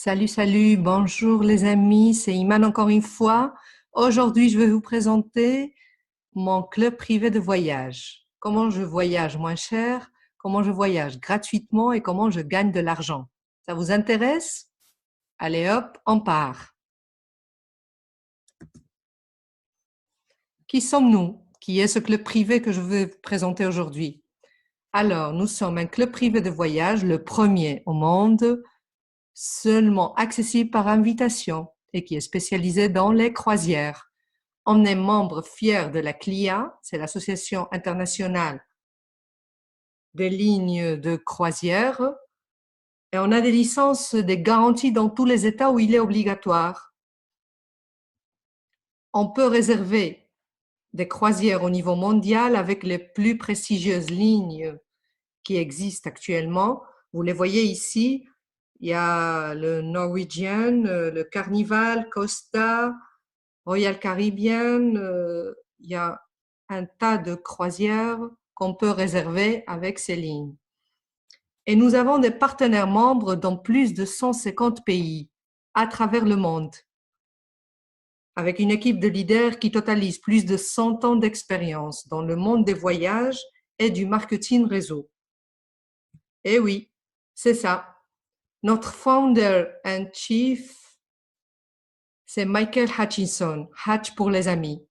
Salut, salut, bonjour les amis, c'est Iman encore une fois. Aujourd'hui, je vais vous présenter mon club privé de voyage. Comment je voyage moins cher, comment je voyage gratuitement et comment je gagne de l'argent. Ça vous intéresse? Allez hop, on part. Qui sommes-nous? Qui est ce club privé que je vais vous présenter aujourd'hui? Alors, nous sommes un club privé de voyage, le premier au monde, seulement accessible par invitation et qui est spécialisé dans les croisières. On est membre fier de la CLIA, c'est l'Association internationale des lignes de croisière, et on a des licences, des garanties dans tous les États où il est obligatoire. On peut réserver des croisières au niveau mondial avec les plus prestigieuses lignes qui existent actuellement. Vous les voyez ici, il y a le Norwegian, le Carnival, Costa, Royal Caribbean, il y a un tas de croisières qu'on peut réserver avec ces lignes. Et nous avons des partenaires membres dans plus de 150 pays à travers le monde, avec une équipe de leaders qui totalise plus de 100 ans d'expérience dans le monde des voyages et du marketing réseau. Et oui, c'est ça. Notre founder and chief, c'est Michael Hutchinson, Hatch pour les amis.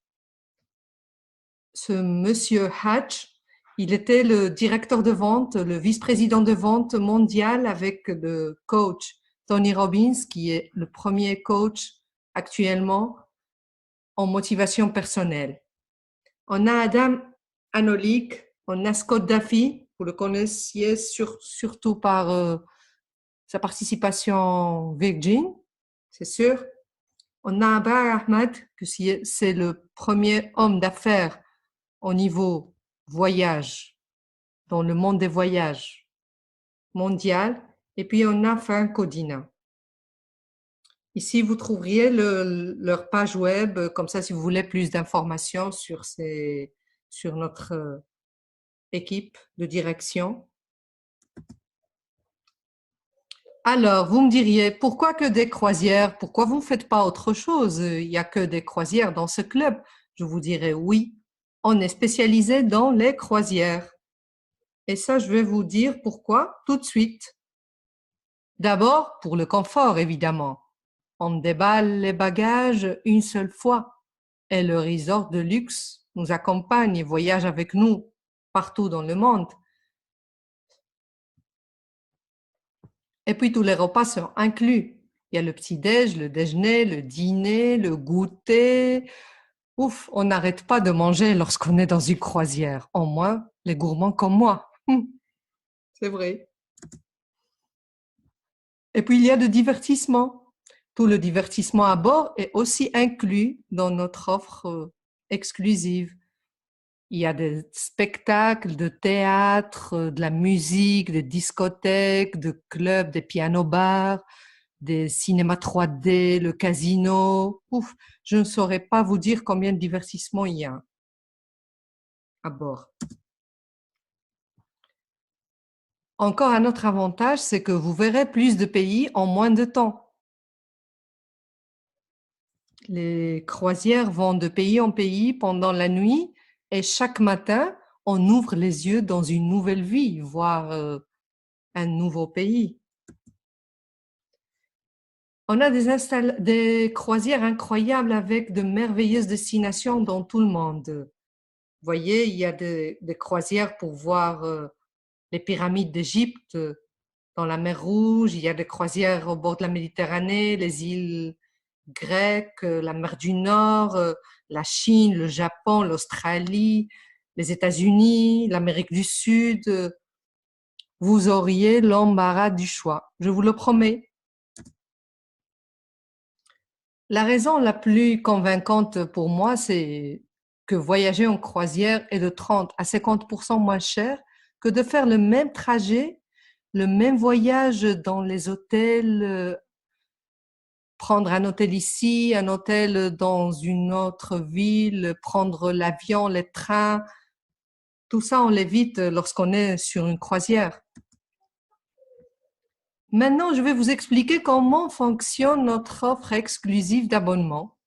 Ce monsieur Hatch, il était le directeur de vente, le vice-président de vente mondial avec le coach Tony Robbins, qui est le premier coach actuellement en motivation personnelle. On a Adam Anolik, on a Scott Duffy, vous le connaissiez surtout par sa participation Virgin, c'est sûr. On a Abar Ahmad, que c'est le premier homme d'affaires au niveau voyage, dans le monde des voyages mondial. Et puis, on a Frank Codina. Ici, vous trouveriez leur page web, comme ça, si vous voulez plus d'informations sur notre équipe de direction. Alors, vous me diriez, pourquoi que des croisières? Pourquoi vous ne faites pas autre chose? Il n'y a que des croisières dans ce club. Je vous dirais oui, on est spécialisé dans les croisières. Et ça, je vais vous dire pourquoi tout de suite. D'abord, pour le confort, évidemment. On déballe les bagages une seule fois et le resort de luxe nous accompagne et voyage avec nous partout dans le monde. Et puis tous les repas sont inclus. Il y a le petit-déj, le déjeuner, le dîner, le goûter. Ouf, on n'arrête pas de manger lorsqu'on est dans une croisière. Au moins, les gourmands comme moi. C'est vrai. Et puis, il y a le divertissement. Tout le divertissement à bord est aussi inclus dans notre offre exclusive. Il y a des spectacles de théâtre, de la musique, des discothèques, de clubs, des pianos-bars, des cinémas 3D, le casino. Ouf, je ne saurais pas vous dire combien de divertissements il y a à bord. Encore un autre avantage, c'est que vous verrez plus de pays en moins de temps. Les croisières vont de pays en pays pendant la nuit et chaque matin, on ouvre les yeux dans une nouvelle vie, voire un nouveau pays. On a des croisières incroyables avec de merveilleuses destinations dans tout le monde. Vous voyez, il y a des croisières pour voir les pyramides d'Égypte dans la mer Rouge, il y a des croisières au bord de la Méditerranée, les îles grecques, la mer du Nord, la Chine, le Japon, l'Australie, les États-Unis, l'Amérique du Sud. Vous auriez l'embarras du choix, je vous le promets. La raison la plus convaincante pour moi, c'est que voyager en croisière est de 30 à 50% moins cher que de faire le même trajet, le même voyage dans les hôtels, prendre un hôtel ici, un hôtel dans une autre ville, prendre l'avion, les trains. Tout ça, on l'évite lorsqu'on est sur une croisière. Maintenant, je vais vous expliquer comment fonctionne notre offre exclusive d'abonnement.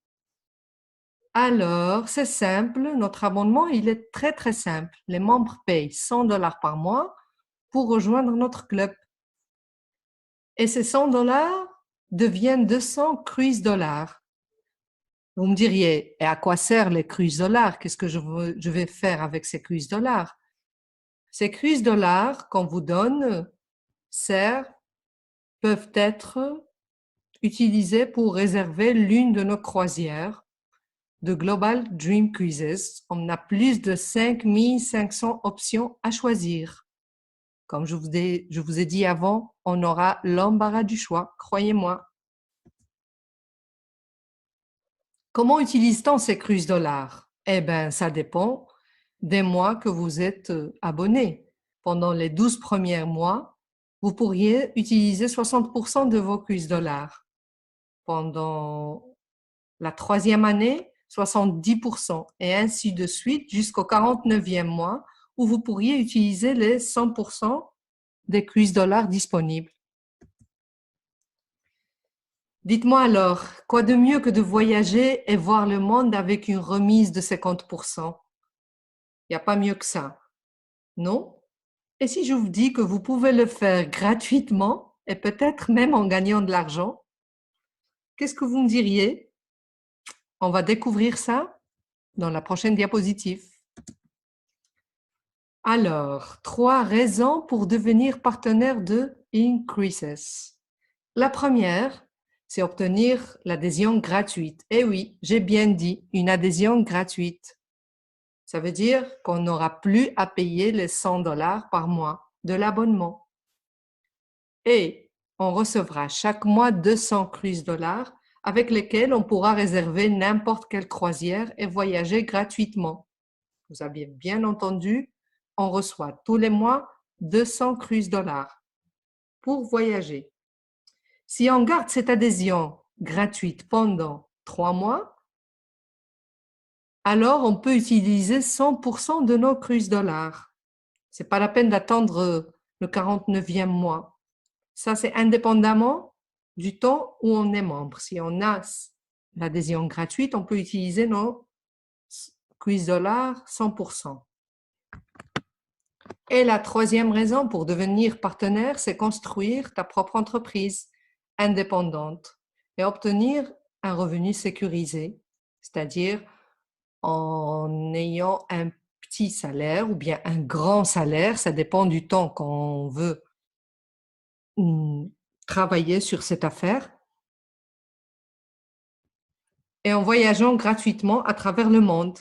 Alors, c'est simple, notre abonnement, il est très très simple. Les membres payent 100 $ par mois pour rejoindre notre club. Et ces 100 $ deviennent 200 cruise dollars. Vous me diriez, et à quoi servent les cruise dollars? Qu'est-ce que je vais faire avec ces cruise dollars? Ces cruise dollars qu'on vous donne peuvent être utilisés pour réserver l'une de nos croisières de Global Dream Cruises. On a plus de 5500 options à choisir. Comme je vous ai dit avant, on aura l'embarras du choix, croyez-moi. Comment utilise-t-on ces cruise dollars? Eh bien, ça dépend des mois que vous êtes abonné. Pendant les 12 premiers mois, vous pourriez utiliser 60% de vos cruise dollars. Pendant la 3e année, 70% et ainsi de suite jusqu'au 49e mois où vous pourriez utiliser les 100% des cruise dollars disponibles. Dites-moi alors, quoi de mieux que de voyager et voir le monde avec une remise de 50%? Il n'y a pas mieux que ça, non? Et si je vous dis que vous pouvez le faire gratuitement et peut-être même en gagnant de l'argent, qu'est-ce que vous me diriez? On va découvrir ça dans la prochaine diapositive. Alors, 3 raisons pour devenir partenaire de Increases. La première, c'est obtenir l'adhésion gratuite. Eh oui, j'ai bien dit, une adhésion gratuite. Ça veut dire qu'on n'aura plus à payer les 100 $ par mois de l'abonnement. Et on recevra chaque mois 200 cruise dollars avec lesquels on pourra réserver n'importe quelle croisière et voyager gratuitement. Vous avez bien entendu, on reçoit tous les mois 200 cruise dollars pour voyager. Si on garde cette adhésion gratuite pendant 3 mois, alors on peut utiliser 100% de nos cruise dollars. Ce n'est pas la peine d'attendre le 49e mois. Ça, c'est indépendamment du temps où on est membre. Si on a l'adhésion gratuite, on peut utiliser nos cruise dollars 100%. Et la 3e raison pour devenir partenaire, c'est construire ta propre entreprise indépendante et obtenir un revenu sécurisé, c'est-à-dire en ayant un petit salaire ou bien un grand salaire, ça dépend du temps qu'on veut travailler sur cette affaire, et en voyageant gratuitement à travers le monde.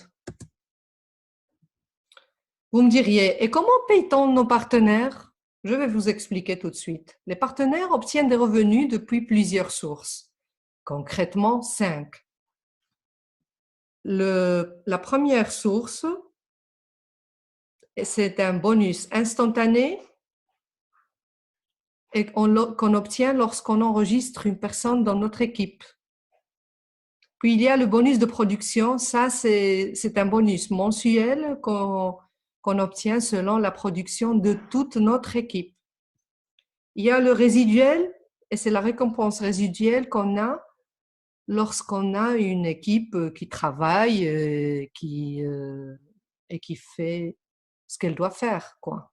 Vous me diriez, et comment paye-t-on nos partenaires? Je vais vous expliquer tout de suite. Les partenaires obtiennent des revenus depuis plusieurs sources, concrètement 5. La première source, c'est un bonus instantané et qu'on obtient lorsqu'on enregistre une personne dans notre équipe. Puis il y a le bonus de production, ça c'est un bonus mensuel qu'on obtient selon la production de toute notre équipe. Il y a le résiduel, et c'est la récompense résiduelle qu'on a lorsqu'on a une équipe qui travaille et qui fait ce qu'elle doit faire, quoi.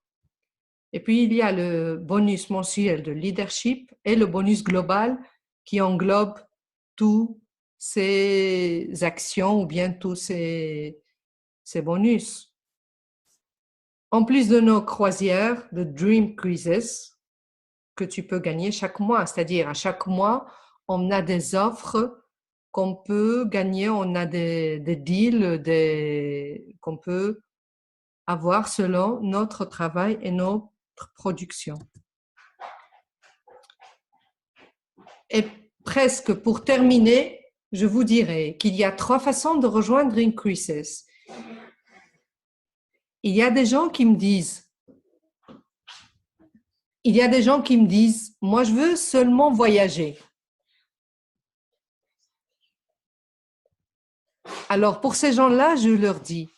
Et puis, il y a le bonus mensuel de leadership et le bonus global qui englobe tous ces actions ou bien tous ces bonus. En plus de nos croisières de Dream Cruises que tu peux gagner chaque mois, c'est-à-dire à chaque mois, on a des offres qu'on peut gagner, on a des deals qu'on peut avoir selon notre travail et notre production. Et presque pour terminer, je vous dirai qu'il y a 3 façons de rejoindre Increases. Il y a des gens qui me disent, moi je veux seulement voyager. Alors pour ces gens-là, je leur dis,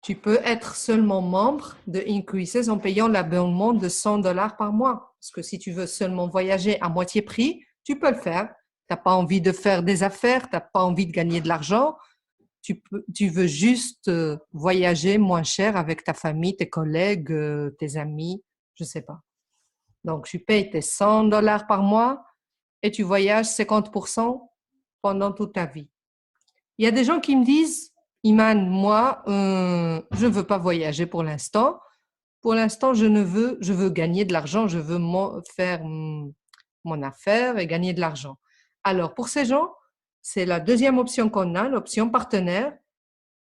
Tu peux être seulement membre de Increases en payant l'abonnement de $100 par mois. Parce que si tu veux seulement voyager à moitié prix, tu peux le faire. Tu n'as pas envie de faire des affaires, tu n'as pas envie de gagner de l'argent. Tu veux juste voyager moins cher avec ta famille, tes collègues, tes amis, je ne sais pas. Donc, tu payes tes $100 par mois et tu voyages 50% pendant toute ta vie. Il y a des gens qui me disent, Iman, moi, je ne veux pas voyager pour l'instant. Pour l'instant, je veux gagner de l'argent, je veux faire mon affaire et gagner de l'argent. Alors, pour ces gens, c'est la deuxième option qu'on a, l'option partenaire.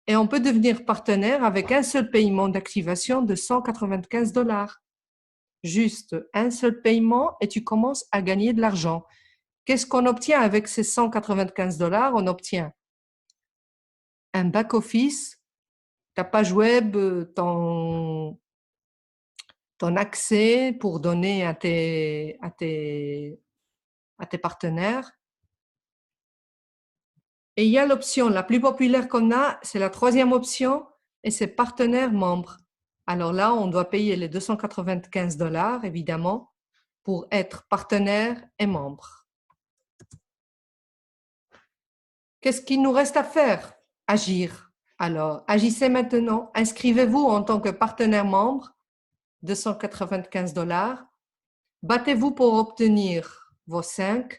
Et on peut devenir partenaire avec un seul paiement d'activation de $195. Juste un seul paiement et tu commences à gagner de l'argent. Qu'est-ce qu'on obtient avec ces $195? On obtient un back-office, ta page web, ton accès pour donner à tes partenaires. Et il y a l'option la plus populaire qu'on a, c'est la troisième option, et c'est partenaire membre. Alors là, on doit payer les $295, évidemment, pour être partenaire et membre. Qu'est-ce qu'il nous reste à faire? Agir. Alors, agissez maintenant. Inscrivez-vous en tant que partenaire membre, $295. Battez-vous pour obtenir vos 5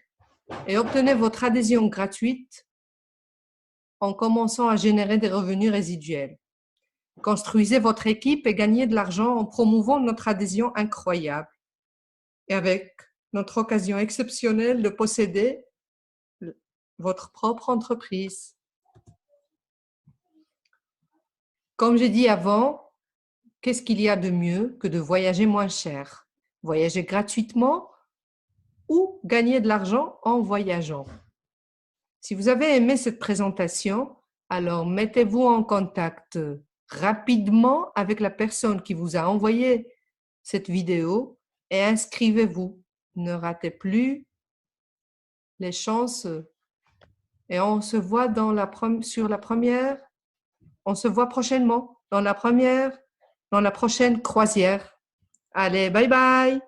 et obtenez votre adhésion gratuite en commençant à générer des revenus résiduels. Construisez votre équipe et gagnez de l'argent en promouvant notre adhésion incroyable et avec notre occasion exceptionnelle de posséder votre propre entreprise. Comme j'ai dit avant, qu'est-ce qu'il y a de mieux que de voyager moins cher? Voyager gratuitement ou gagner de l'argent en voyageant. Si vous avez aimé cette présentation, alors mettez-vous en contact rapidement avec la personne qui vous a envoyé cette vidéo et inscrivez-vous. Ne ratez plus les chances. Et on se voit sur la première, on se voit prochainement dans la prochaine croisière. Allez, bye bye!